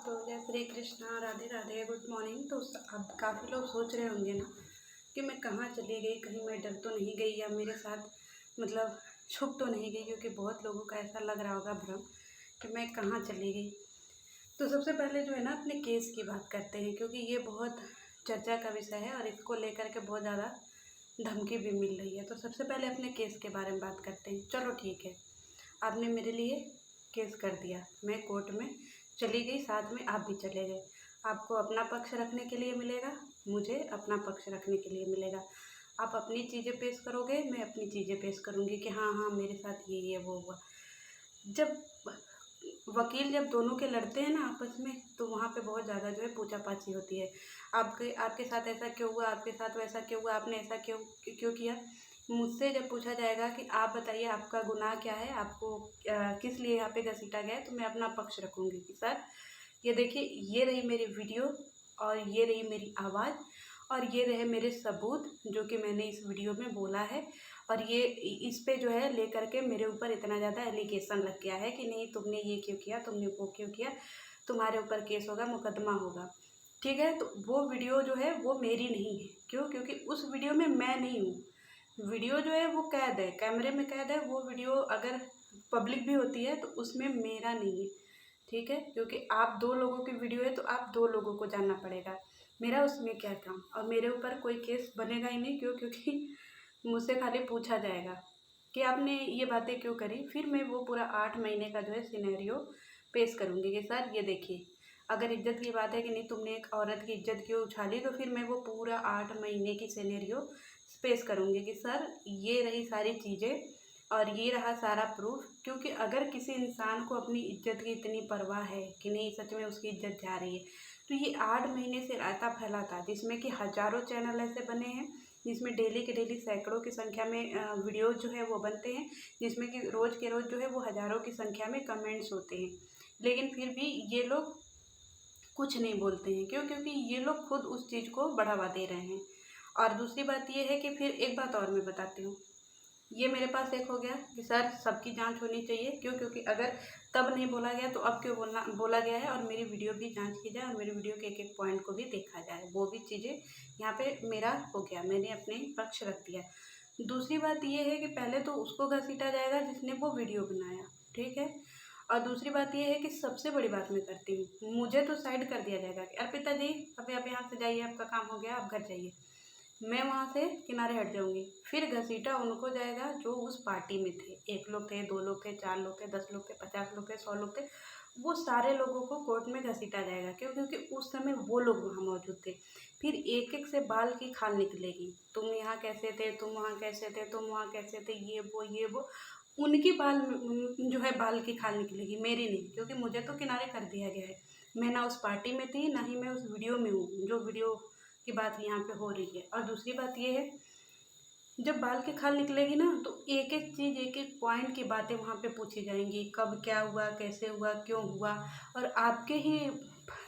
तो जय Shri Krishna, Radhe Radhe, good morning. तो अब काफ़ी लोग सोच रहे होंगे ना कि मैं कहाँ चली गई, कहीं मैं डर तो नहीं गई या मेरे साथ मतलब छुप तो नहीं गई, क्योंकि बहुत लोगों का ऐसा लग रहा होगा भ्रम कि मैं कहाँ चली गई। तो सबसे पहले जो है ना अपने केस की बात करते हैं, क्योंकि ये बहुत चर्चा का विषय है और इसको लेकर के बहुत ज़्यादा धमकी भी मिल रही है। तो सबसे पहले अपने केस के बारे में बात करते हैं। चलो ठीक है, आपने मेरे लिए केस कर दिया, मैं कोर्ट में चली गई, साथ में आप भी चले गए। आपको अपना पक्ष रखने के लिए मिलेगा, मुझे अपना पक्ष रखने के लिए मिलेगा। आप अपनी चीज़ें पेश करोगे, मैं अपनी चीज़ें पेश करूँगी कि हाँ हाँ मेरे साथ ये वो हुआ। जब वकील जब दोनों के लड़ते हैं ना आपस में, तो वहाँ पे बहुत ज़्यादा जो है पूछा-पाछी होती है। आपके आपके साथ ऐसा क्यों हुआ, आपके साथ वैसा क्यों हुआ, आपने ऐसा क्यों क्यों किया। मुझसे जब पूछा जाएगा कि आप बताइए आपका गुनाह क्या है, आपको किस लिए यहाँ पे घसीटा गया है, तो मैं अपना पक्ष रखूँगी कि सर ये देखिए, ये रही मेरी वीडियो और ये रही मेरी आवाज़ और ये रहे मेरे सबूत जो कि मैंने इस वीडियो में बोला है। और ये इस पे जो है लेकर के मेरे ऊपर इतना ज़्यादा एलिगेशन लग गया है कि नहीं तुमने ये क्यों किया, तुमने वो क्यों किया, तुम्हारे ऊपर केस होगा, मुकदमा होगा। ठीक है, तो वो वीडियो जो है वो मेरी नहीं है। क्यों? क्योंकि उस वीडियो में मैं नहीं हूँ। वीडियो जो है वो कैद है, कैमरे में कैद है। वो वीडियो अगर पब्लिक भी होती है तो उसमें मेरा नहीं है। ठीक है, क्योंकि आप 2 लोगों की वीडियो है तो आप 2 लोगों को जानना पड़ेगा, मेरा उसमें क्या काम। और मेरे ऊपर कोई केस बनेगा ही नहीं। क्यों? क्योंकि मुझसे खाली पूछा जाएगा कि आपने ये बातें क्यों करी। फिर मैं वो पूरा 8 महीने का जो है सिनेरियो पेश करूँगी कि सर ये देखिए, अगर इज्जत की बात है कि नहीं तुमने एक औरत की इज्जत क्यों उछाली, तो फिर मैं वो पूरा 8 महीने की सिनेरियो पेश करूँगी कि सर ये रही सारी चीज़ें और ये रहा सारा प्रूफ। क्योंकि अगर किसी इंसान को अपनी इज्जत की इतनी परवाह है कि नहीं सच में उसकी इज्जत जा रही है, तो ये 8 महीने से रायता फैला था, जिसमें कि हज़ारों चैनल ऐसे बने हैं, जिसमें डेली के डेली सैकड़ों की संख्या में वीडियोज़ जो है वो बनते हैं, जिसमें कि रोज़ के रोज़ जो है वो हज़ारों की संख्या में कमेंट्स होते हैं। लेकिन फिर भी ये लोग कुछ नहीं बोलते हैं। क्यों? क्योंकि ये लोग खुद उस चीज़ को बढ़ावा दे रहे हैं। और दूसरी बात ये है कि फिर एक बात और मैं बताती हूँ, ये मेरे पास एक हो गया कि सर सबकी जांच होनी चाहिए। क्यों? क्योंकि अगर तब नहीं बोला गया तो अब क्यों बोला गया है। और मेरी वीडियो भी जांच की जाए और मेरी वीडियो के एक एक पॉइंट को भी देखा जाए, वो भी चीज़ें यहाँ पे मेरा हो गया, मैंने अपने पक्ष रख दिया। दूसरी बात ये है कि पहले तो उसको घसीटा जाएगा जिसने वो वीडियो बनाया, ठीक है। और दूसरी बात ये है कि सबसे बड़ी बात मैं करती हूँ, मुझे तो साइड कर दिया जाएगा कि अर्पिता जी अभी आप यहाँ से जाइए, आपका काम हो गया, आप घर जाइए। मैं वहाँ से किनारे हट जाऊँगी। फिर घसीटा उनको जाएगा जो उस पार्टी में थे। 1 लोग थे, 2 लोग थे, 4 लोग थे, 10 लोग थे, 50 लोग थे, 100 लोग थे। वो सारे लोगों को कोर्ट में घसीटा जाएगा। क्यों? क्योंकि उस समय वो लोग वहाँ मौजूद थे। फिर एक-एक से बाल की खाल निकलेगी। तुम यहाँ कैसे थे, तुम वहाँ कैसे थे, तुम वहाँ कैसे थे, ये वो। उनकी जो है बाल की खाल निकलेगी, मेरी नहीं। क्योंकि मुझे तो किनारे कर दिया गया है। मैं ना उस पार्टी में थी, ना ही मैं उस वीडियो में हूँ, जो वीडियो की बात यहाँ पे हो रही है। और दूसरी बात ये है, जब बाल की खाल निकलेगी ना तो एक-एक चीज़, एक-एक पॉइंट की बातें वहाँ पे पूछी जाएँगी। कब क्या हुआ, कैसे हुआ, क्यों हुआ। और आपके ही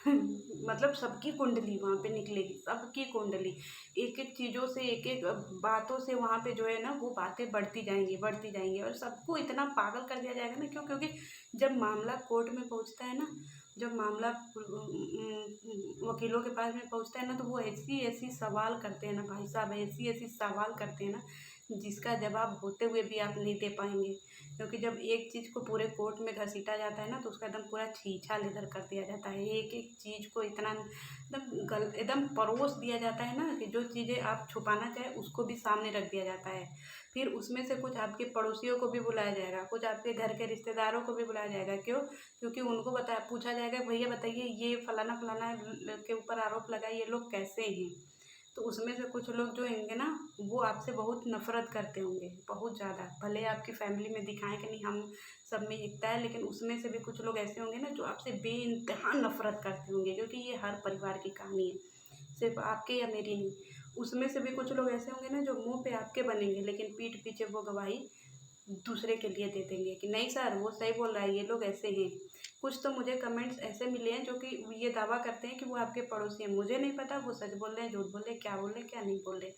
मतलब सबकी कुंडली वहाँ पे निकलेगी, सबकी कुंडली। एक-एक चीज़ों से, एक-एक बातों से वहाँ पे जो है ना वो बातें बढ़ती जाएँगी और सबको इतना पागल कर दिया जाएगा ना। क्यों? क्योंकि जब मामला कोर्ट में पहुँचता है ना, जब मामला वकीलों के पास में पहुँचता है ना, तो वो ऐसी-ऐसी सवाल करते हैं ना भाई साहब, ऐसी-ऐसी सवाल करते हैं ना, जिसका जवाब होते हुए भी आप नहीं दे पाएँगे। क्योंकि जब एक चीज़ को पूरे कोर्ट में घसीटा जाता है ना, तो उसका एकदम पूरा छीछा-लेदर कर दिया जाता है। एक-एक चीज़ को इतना एकदम परोस दिया जाता है ना कि जो चीज़ें आप छुपाना चाहें, उसको भी सामने रख दिया जाता है। फिर उसमें से कुछ आपके पड़ोसियों को भी बुलाया जाएगा, कुछ आपके घर के रिश्तेदारों को भी बुलाया जाएगा। क्यों? क्योंकि उनको पूछा जाएगा, भैया बताइए ये फलाना-फलाना के ऊपर आरोप लगा है, ये लोग कैसे हैं? तो उसमें से कुछ लोग जो होंगे ना, वो आपसे बहुत नफ़रत करते होंगे, बहुत ज़्यादा। भले आपकी फ़ैमिली में दिखाएँ कि नहीं हम सब में एकता है, लेकिन उसमें से भी कुछ लोग ऐसे होंगे ना जो आपसे बेइंतहा नफ़रत करते होंगे, क्योंकि ये हर परिवार की कहानी है, सिर्फ़ आपके या मेरी नहीं। उसमें से भी कुछ लोग ऐसे होंगे ना जो मुँह पे आपके बनेंगे, लेकिन पीठ पीछे वो गवाही दूसरे के लिए दे देंगे कि नहीं सर वो सही बोल रहा है, ये लोग ऐसे हैं। कुछ तो मुझे कमेंट्स ऐसे मिले हैं जो कि ये दावा करते हैं कि वो आपके पड़ोसी हैं। मुझे नहीं पता वो सच बोल रहे हैं, झूठ बोल रहे हैं, क्या बोल रहे हैं, क्या नहीं बोल रहे।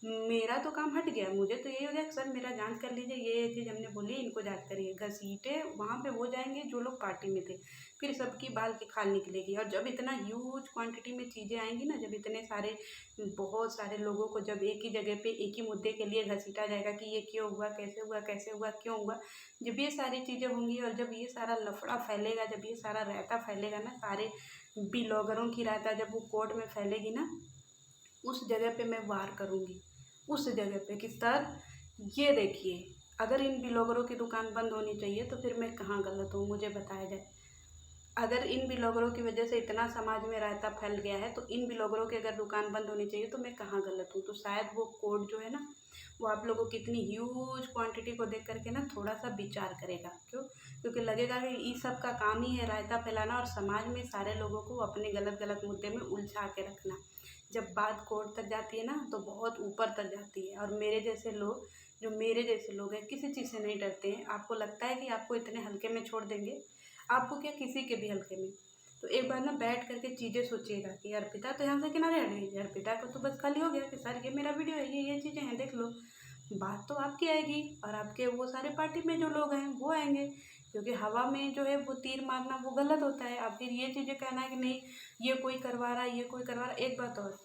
मेरा तो काम हट गया। मुझे तो यही हो गया कि सर मेरा जाँच कर लीजिए, ये चीज़ हमने बोली इनको जाँच करिए। घसीटे वहाँ पे वो जाएँगे जो लोग पार्टी में थे, फिर सबकी बाल की खाल निकलेगी। और जब इतना ह्यूज क्वांटिटी में चीज़ें आएँगी ना, जब इतने सारे बहुत सारे लोगों को जब एक ही जगह पे एक ही मुद्दे के लिए घसीटा जाएगा कि ये क्यों हुआ, कैसे हुआ, क्यों हुआ। जब ये सारी चीज़ें होंगी और जब ये सारा लफड़ा फैलेगा, जब ये सारा रायता फैलेगा ना, सारे ब्लॉगरों की रायता जब वो कोर्ट में फैलेगी ना, उस जगह पे मैं वार करूँगी। उस जगह पे कि सर ये देखिए, अगर इन ब्लॉगरों की दुकान बंद होनी चाहिए तो फिर मैं कहाँ गलत हूँ, मुझे बताया जाए। अगर इन ब्लॉगरों की वजह से इतना समाज में रायता फैल गया है, तो इन ब्लॉगरों की अगर दुकान बंद होनी चाहिए तो मैं कहाँ गलत हूँ। तो शायद वो कोर्ट जो है ना, वो आप लोगों की इतनी ह्यूज क्वांटिटी को देख करके ना थोड़ा सा विचार करेगा। क्यों? क्योंकि लगेगा कि इस सब का काम ही है रायता फैलाना और समाज में सारे लोगों को अपने गलत गलत मुद्दे में उलझा के रखना। जब बात कोर्ट तक जाती है ना, तो बहुत ऊपर तक जाती है। और मेरे जैसे लोग, जो मेरे जैसे लोग हैं, किसी चीज़ से नहीं डरते हैं। आपको लगता है कि आपको इतने हल्के में छोड़ देंगे, आपको क्या, किसी के भी हल्के में। तो एक बार ना बैठ करके चीज़ें सोचिएगा कि अर्पिता तो यहाँ से किनारे हट गई, अर्पिता को तो बस खाली हो गया कि सर ये मेरा वीडियो है, ये चीज़ें हैं, देख लो। बात तो आपकी आएगी और आपके वो सारे पार्टी में जो लोग हैं वो आएंगे, क्योंकि हवा में जो है वो तीर मारना वो गलत होता है। अब फिर ये चीज़ें कहना है कि नहीं ये कोई करवा रहा है, ये कोई करवा रहा है। एक बात और,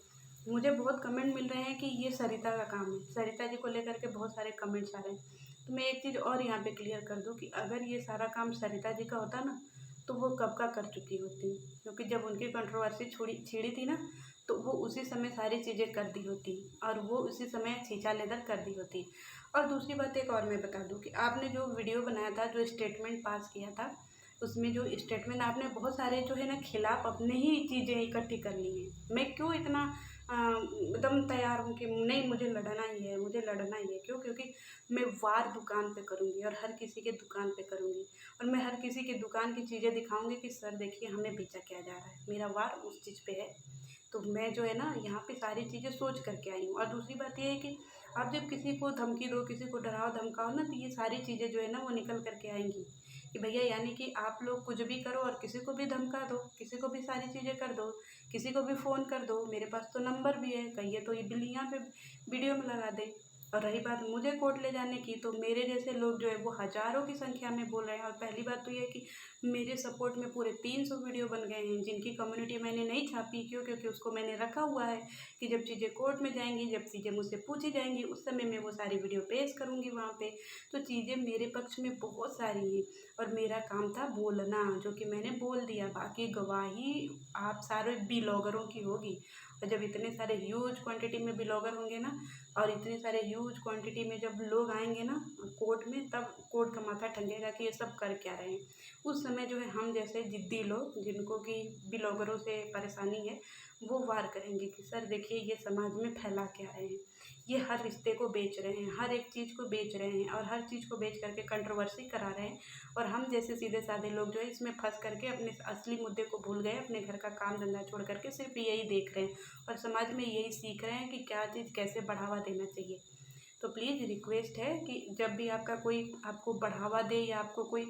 मुझे बहुत कमेंट मिल रहे हैं कि ये सरिता का काम है, सरिता जी को लेकर के बहुत सारे कमेंट्स आ रहे हैं। तो मैं एक चीज़ और यहाँ पे क्लियर कर दूँ कि अगर ये सारा काम सरिता जी का होता ना, तो वो कब का कर चुकी होती। क्योंकि जब उनकी कंट्रोवर्सी छिड़ी थी ना, तो वो उसी समय सारी चीज़ें कर दी होती और वो उसी समय छींचा लेदर कर दी होती। और दूसरी बात एक और मैं बता दूँ कि आपने जो वीडियो बनाया था, जो स्टेटमेंट पास किया था, उसमें जो स्टेटमेंट आपने बहुत सारे जो है ना खिलाफ अपने ही चीज़ें इकट्ठी कर ली हैं। मैं क्यों इतना एकदम तैयार हूँ कि नहीं मुझे लड़ना ही है, मुझे लड़ना ही है। क्यों? क्योंकि मैं वार दुकान पे करूँगी और हर किसी के दुकान पे करूँगी और मैं हर किसी की दुकान की चीज़ें दिखाऊँगी कि सर देखिए हमें बेचा क्या जा रहा है। मेरा वार उस चीज़ पे है। तो मैं जो है ना यहाँ पे सारी चीज़ें सोच करके आई हूँ। और दूसरी बात ये है कि आप जब किसी को धमकी दो, किसी को डराओ धमकाओ ना, तो ये सारी चीज़ें जो है ना वो निकल करके आएंगी कि भैया यानी कि आप लोग कुछ भी करो और किसी को भी धमका दो, किसी को भी सारी चीज़ें कर दो, किसी को भी फ़ोन कर दो। मेरे पास तो नंबर भी है, कहिए तो ये बिल यहाँ पे वीडियो में लगा दे। और रही बात मुझे कोर्ट ले जाने की, तो मेरे जैसे लोग जो है वो हज़ारों की संख्या में बोल रहे हैं। और पहली बात तो ये है कि मेरे सपोर्ट में पूरे 300 वीडियो बन गए हैं, जिनकी कम्युनिटी मैंने नहीं छापी। क्यों? क्योंकि उसको मैंने रखा हुआ है कि जब चीज़ें कोर्ट में जाएंगी, जब चीज़ें मुझसे पूछी जाएंगी, उस समय मैं वो सारी वीडियो पेश करूँगी वहाँ पे। तो चीज़ें मेरे पक्ष में बहुत सारी हैं और मेरा काम था बोलना, जो कि मैंने बोल दिया। बाकी गवाही आप सारे ब्लॉगरों की होगी। और जब इतने सारे ह्यूज क्वांटिटी में ब्लॉगर होंगे ना, और इतने सारे ह्यूज क्वांटिटी में जब लोग आएंगे ना कोर्ट में, तब कोर्ट का माथा ठंडेगा कि ये सब कर क्या रहे हैं। उस समय जो है हम जैसे ज़िद्दी लोग, जिनको कि ब्लॉगरों से परेशानी है, वो वार करेंगे कि सर देखिए ये समाज में फैला क्या रहे हैं, ये हर रिश्ते को बेच रहे हैं, हर एक चीज़ को बेच रहे हैं और हर चीज़ को बेच करके कंट्रोवर्सी करा रहे हैं। और हम जैसे सीधे साधे लोग जो है इसमें फंस करके अपने असली मुद्दे को भूल गए, अपने घर का काम धंधा छोड़ करके सिर्फ यही देख रहे हैं और समाज में यही सीख रहे हैं कि क्या चीज़ कैसे बढ़ावा देना चाहिए। तो प्लीज़ रिक्वेस्ट है कि जब भी आपका कोई आपको बढ़ावा दे या आपको कोई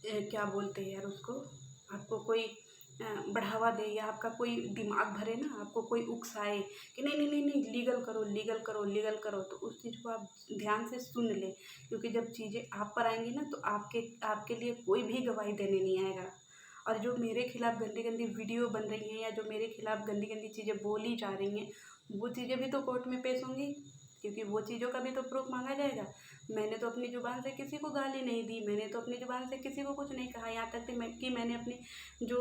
क्या बोलते हैं यार उसको, आपको कोई बढ़ावा दे या आपका कोई दिमाग भरे ना, आपको कोई उकसाए कि नहीं नहीं नहीं नहीं लीगल करो, लीगल करो, लीगल करो, तो उस चीज़ को आप ध्यान से सुन लें। क्योंकि जब चीज़ें आप पर आएंगी ना, तो आपके आपके लिए कोई भी गवाही देने नहीं आएगा। और जो मेरे खिलाफ़ गंदी गंदी वीडियो बन रही हैं या जो मेरे खिलाफ़ गंदी गंदी चीज़ें बोली जा रही हैं, वो चीज़ें भी तो कोर्ट में पेश होंगी, क्योंकि वो चीज़ों का भी तो प्रूफ मांगा जाएगा। मैंने तो अपनी ज़ुबान से किसी को गाली नहीं दी, मैंने तो अपनी ज़ुबान से किसी को कुछ नहीं कहा। यहाँ तक कि मैंने अपनी जो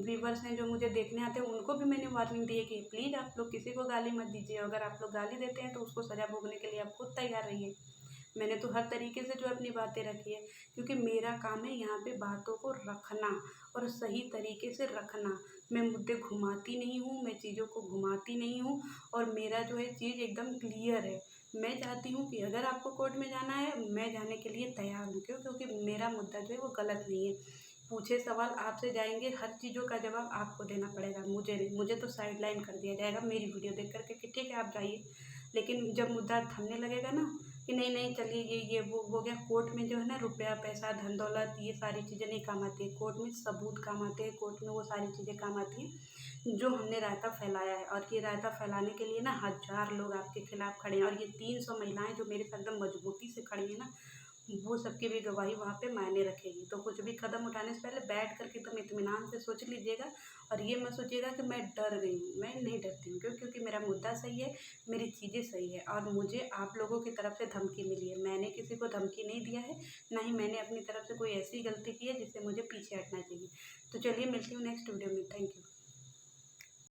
व्यूवर्स हैं, जो मुझे देखने आते हैं, उनको भी मैंने वार्निंग दी है कि प्लीज़ आप लोग किसी को गाली मत दीजिए। अगर आप लोग गाली देते हैं तो उसको सज़ा भोगने के लिए आप खुद तैयार रहिए। मैंने तो हर तरीके से जो अपनी बातें रखी है, क्योंकि मेरा काम है यहाँ पे बातों को रखना और सही तरीके से रखना। मैं मुद्दे घुमाती नहीं हूँ, मैं चीज़ों को घुमाती नहीं हूँ और मेरा जो है चीज़ एकदम क्लियर है। मैं चाहती हूँ कि अगर आपको कोर्ट में जाना है, मैं जाने के लिए तैयार हूँ। क्यों? क्योंकि मेरा मुद्दा जो है वो गलत नहीं है। पूछे सवाल आपसे जाएंगे, हर चीज़ों का जवाब आपको देना पड़ेगा, मुझे नहीं। मुझे तो साइडलाइन कर दिया जाएगा मेरी वीडियो देख करके कि ठीक है आप जाइए। लेकिन जब मुद्दा थमने लगेगा ना, कि नहीं नहीं चलिए ये वो हो गया। कोर्ट में जो है ना रुपया पैसा धन दौलत ये सारी चीज़ें नहीं काम आती है, कोर्ट में सबूत काम आते हैं, कोर्ट में वो सारी चीज़ें काम आती हैं जो हमने रायता फैलाया है। और ये रायता फैलाने के लिए ना 1000 लोग आपके खिलाफ खड़े हैं, और ये 300 महिलाएं जो मेरे साथ एकदम मजबूती से खड़ी हैं ना, वो सबकी भी गवाही वहाँ पे मायने रखेगी। तो कुछ भी कदम उठाने से पहले बैठ कर के एकदम इत्मीनान से सोच लीजिएगा, और ये मत सोचिएगा कि मैं डर गई हूँ। मैं नहीं डरती हूँ, क्योंकि मेरा मुद्दा सही है, मेरी चीज़ें सही है, और मुझे आप लोगों की तरफ से धमकी मिली है। मैंने किसी को धमकी नहीं दिया है, ना ही मैंने अपनी तरफ से कोई ऐसी गलती की है जिससे मुझे पीछे हटना चाहिए। तो चलिए मिलती हूँ नेक्स्ट वीडियो में। Thank you.